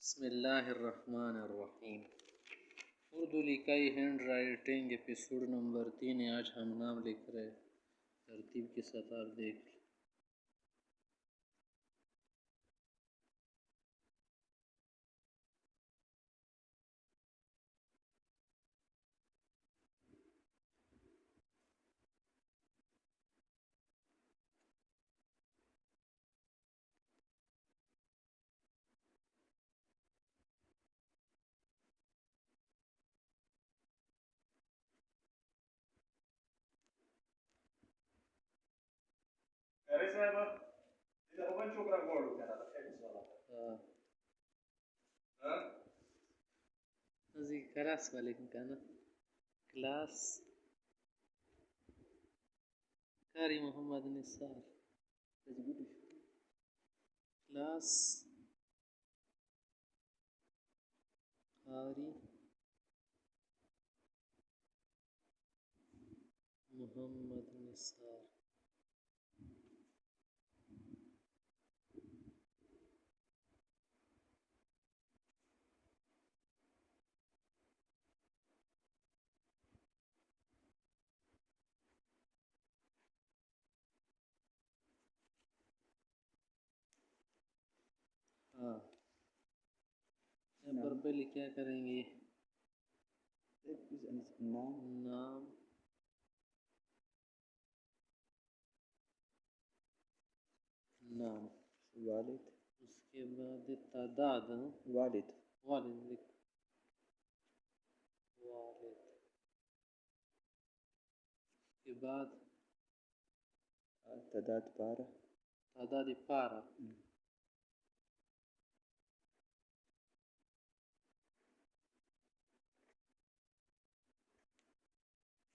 बिस्मिल्लाहिर्रहमानिर्रहीम। उर्दू लिखाई hand writing episode number 3 है। आज हम नाम लिख रहे तरतीब के साथ आप देख। अरे साहब इधर अपन छोकरा गोड़ करा था टेनिस वाला हां जी क्लास वाले का ना क्लास कारी मोहम्मद निसार क्लास कारी मोहम्मद निसार। हाँ, यहाँ पर पहले क्या करेंगे? नाम नाम वालिद, उसके बाद तादाद वालिद, वालिद लिख वालिद के बाद तादाद पारा, तादाद पारा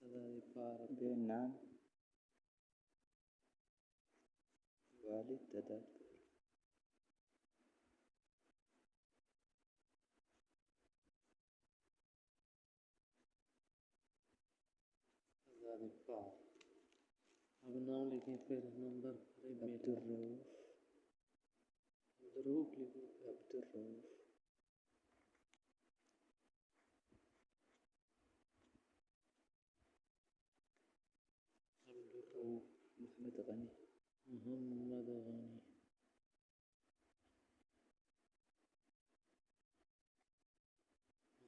तादाद पारा बे नाम वालिद तादाद तादाद पारा। अब नाम लिखें पहले नंबर अब्दुर्रऊफ, रूप लिखो अब्दुर्रऊफ, अब्दुर्रऊफ मोहम्मद गनी, मोहम्मद गनी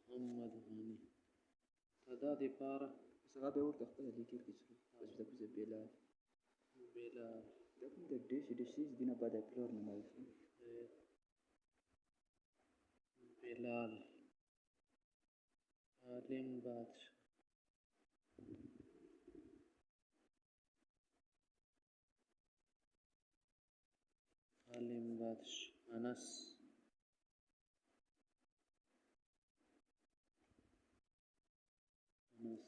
मोहम्मद गनी तादाद पारा صحابي أول تختار اللي كيف كسر بس ده كذا بلال بلال ده كم ده ديش دينا بعد بلور ما يفهم بلال عالم بادشاه عالم بادشاه أنس أنس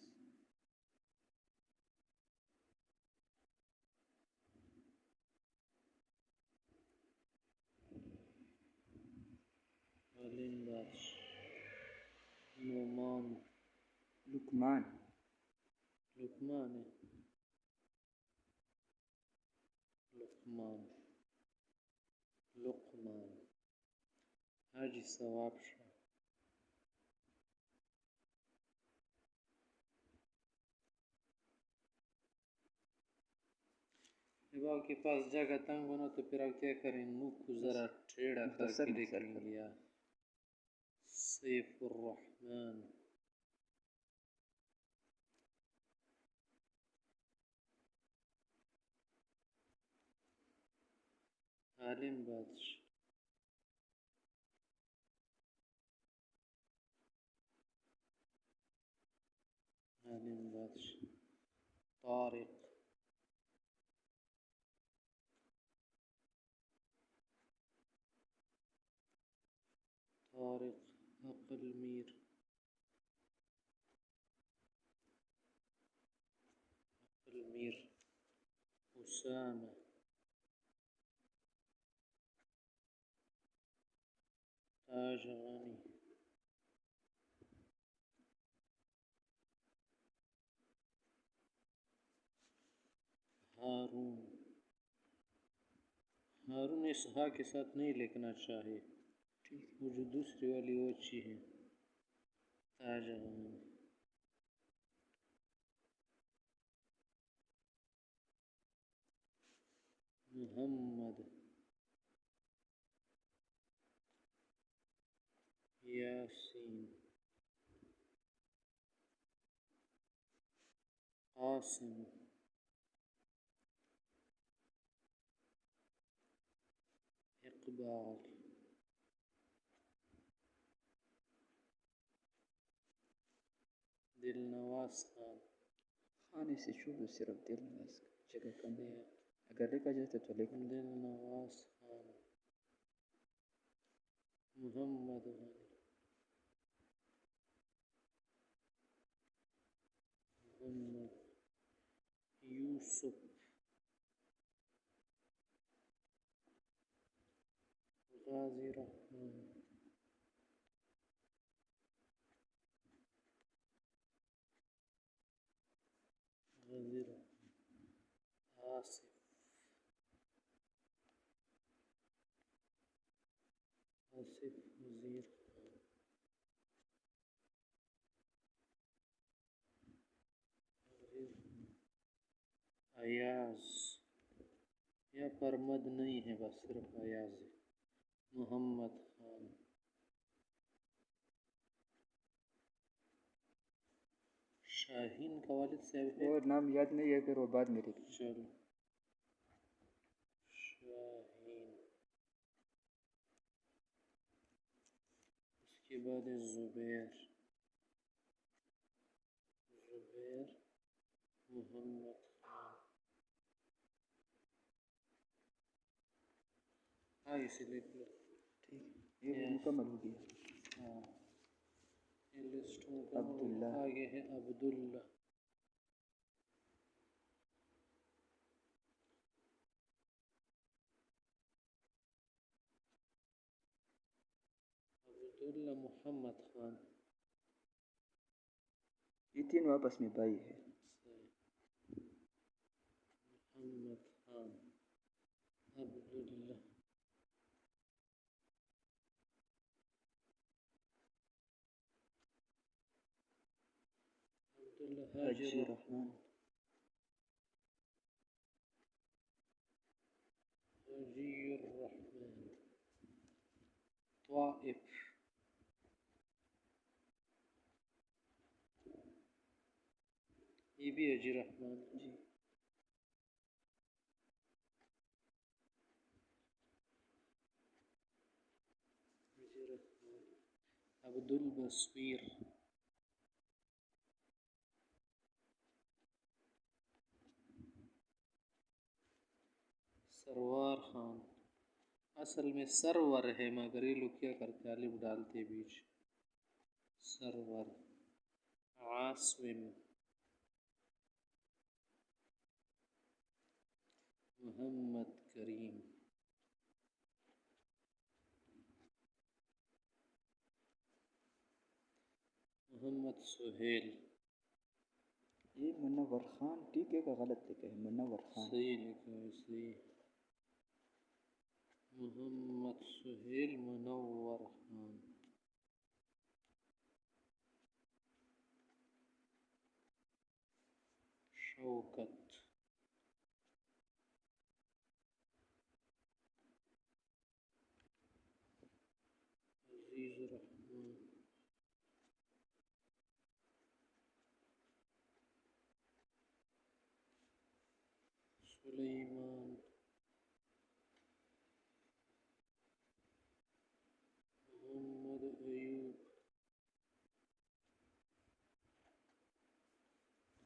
عالم بادشاه نومان لقمان لقمان لقمان لقمان حاجي ثواب شاه जब आपके पास जगह तंग हो ना तो फिर आप क्या करें? मुंह को जरा टेढ़ा करके लिखेंगे। या सैफुर्रहमान आलिम बादशाह आलिम बादशाह तारिक طارق أقل مير أقل مير أسامة تاج غني हारून हारून इस हा के साथ नहीं लिखना चाहिए। ठीक। वो जो दूसरी वाली वो अच्छी है, ताजहां। मोहम्मद, यासीन, कासिम, इकबाल, दिलनवाज खान। खाने से शुरू सिर्फ दिलनवाज जगह कम है, अगर लिखा जाए तो लिख लो। दिलनवाज खान, मोहम्मद गनी, मोहम्मद यूसुफ, गाजी रहमान, गाजी रहमान, आसिफ, आसिफ वजीर खान, अयाज, या पर मद नहीं है, बस सिर्फ अयाज है। मोहम्मद खान, शाहीन का वालिद साहब है। और नाम याद नहीं है, फिर वो बाद में लिख। चलो, शाहीन, उसके बाद है जुबैर, जुबैर मोहम्मद खान। हाँ, इसे लिख लो। ठीक, ये मुकम्मल हो गया। हाँ, ये लिस्ट मुकम्मल। अब्दुल्ला, आगे है अब्दुल्ला, अब्दुल्ला मोहम्मद खान। ये तीनों आपस में भाई है। मोहम्मद खान, अब्दुल्ला, अब्दुल्ला हाजी रहमान, हाजी रहमान, ताइफ, ये भी हाजी रहमान जी। हाजी रहमान, अब्दुल बसीर, सरवार खान। असल में सरवर है, मगर ये लोग क्या करते, अलिफ डालते बीच। सरवर, आसिम, मोहम्मद करीम, मोहम्मद सुहेल। ये मुनव्वर खान ठीक है, का गलत लिखा है? मुनव्वर खान सही लिखा है, सही। मोहम्मद सुहेल मुनव्वर खान, शौकत, अजीज रहमान, सुलेमान, मोहम्मद अयूब,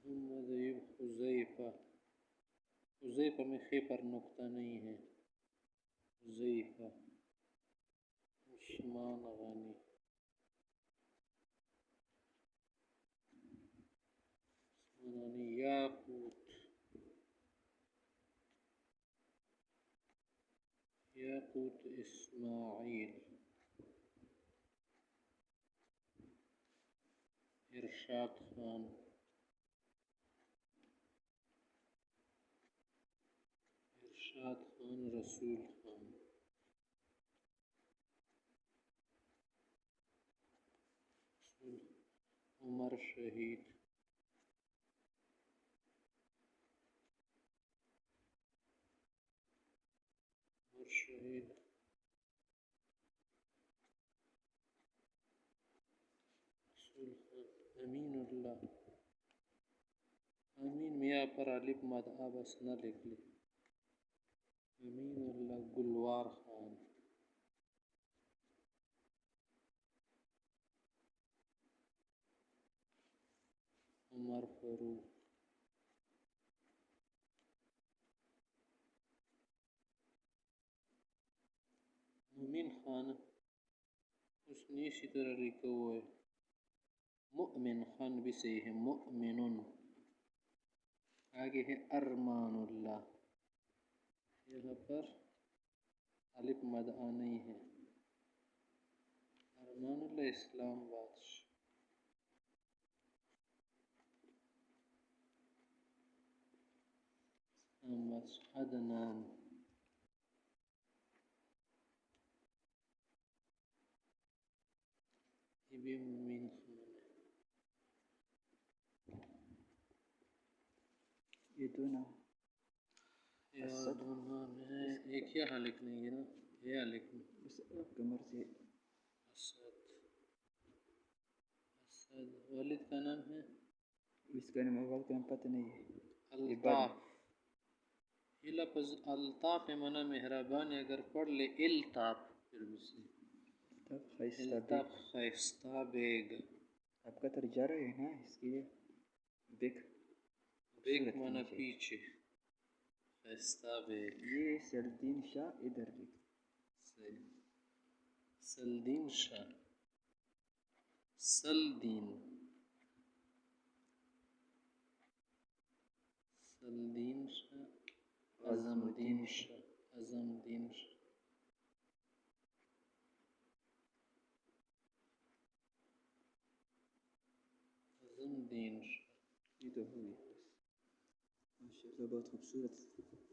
मोहम्मद अयूब हुज़ैफ़ा। हुज़ैफ़ा में खे पर नुक्ता नहीं है। हुज़ैफ़ा, उस्मान गनी, उस्मान गनी, याकूत, याकूत इस्माइल, इरशाद खान, इरशाद खान, रसूल खान, उमर शहीद। उमर शहीद। अमीनुल्लाह। अमीन मियाँ पर अलिफ मद आ बस न लिख ली। अमीनुल्लाह गुलवार खान। उमर फारूक। मोमिन खान उसने इसी तरह लिखा हुआ है। मुअमिन खान भी सही है। मुअमिनुन। आगे है अरमानुल्लाह। यहाँ पर अलिफ मद आ नहीं है। अरमानुल्लाह इस्लामाबाद। अदनान। ये भी मोमिन खान है। ये दो नाम यार दो नाम है। एक यहाँ लिखने है ना, यहाँ लिखना। बस आपकी मर्जी। असद। असद। वालिद का नाम है इसका नाम अव्वल का नाम पता नहीं है। अल्ताफ। ये लफ्ज़ अल्ताफ है मना मेहरबानी। अगर पढ़ ले इल्ताफ फिर भी सही। इल्ताफ खैस्ता बेग। आपका तर जा रहा है ना इसके लिए देख। बेग मना पीछे। खैस्ता बेग। ये सरदीन शाह इधर लिख। सही। सलदीन शाह। सलदीन। सलदीन शाह। अज़मुद्दीन शाह। अज़मुद्दीन शाह। अज़मुद्दीन शाह। ये तो हो गया बस। माशाल्लाह बहुत खूबसूरत।